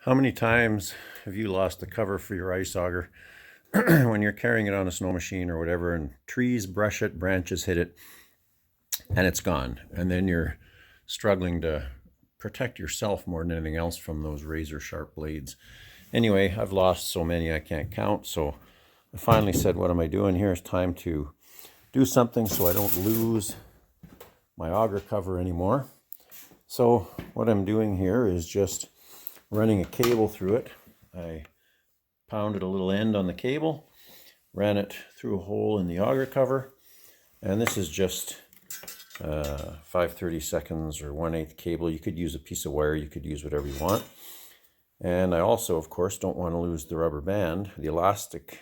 How many times have you lost the cover for your ice auger when you're carrying it on a snow machine or whatever, and trees brush it, branches hit it, and it's gone? And then you're struggling to protect yourself more than anything else from those razor sharp blades. Anyway, I've lost so many I can't count, so I finally said, what am I doing here? It's time to do something so I don't lose my auger cover anymore. So what I'm doing here is just running a cable through it. I pounded a little end on the cable, ran it through a hole in the auger cover, and this is just 5/32 or 1/8 cable. You could use a piece of wire, you could use whatever you want. And I also, of course, don't want to lose the rubber band, the elastic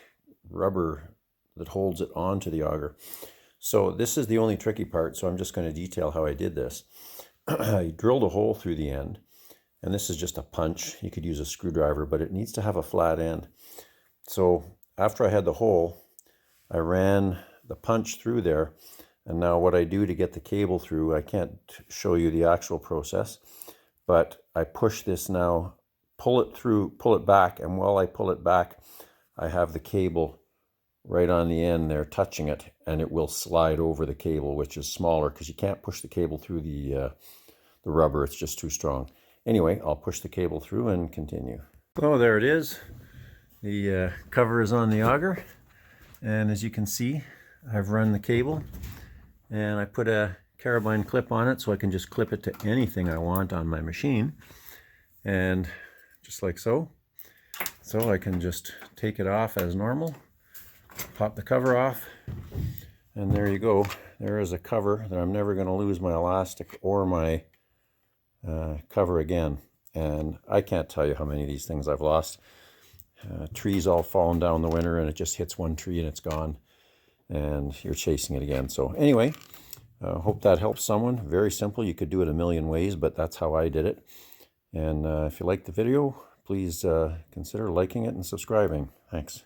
rubber that holds it onto the auger. So this is the only tricky part, so I'm just going to detail how I did this. I drilled a hole through the end, and this is just a punch. You could use a screwdriver, but it needs to have a flat end. So after I had the hole, I ran the punch through there, and now what I do to get the cable through, I can't show you the actual process, but I push this now, pull it through, pull it back, and while I pull it back, I have the cable right on the end there touching it, and it will slide over the cable, which is smaller because you can't push the cable through the rubber. It's just too strong. Anyway, I'll push the cable through and continue. Oh, there it is. The cover is on the auger, and as you can see, I've run the cable, and I put a carabine clip on it so I can just clip it to anything I want on my machine, and just like so. So I can just take it off as normal, pop the cover off, and there you go. There is a cover that I'm never going to lose my elastic or my cover again. And I can't tell you how many of these things I've lost. Trees all falling down the winter, and it just hits one tree and it's gone, and you're chasing it again. So anyway, hope that helps someone. Very simple. You could do it a million ways, but that's how I did it. And if you liked the video, please consider liking it and subscribing. Thanks.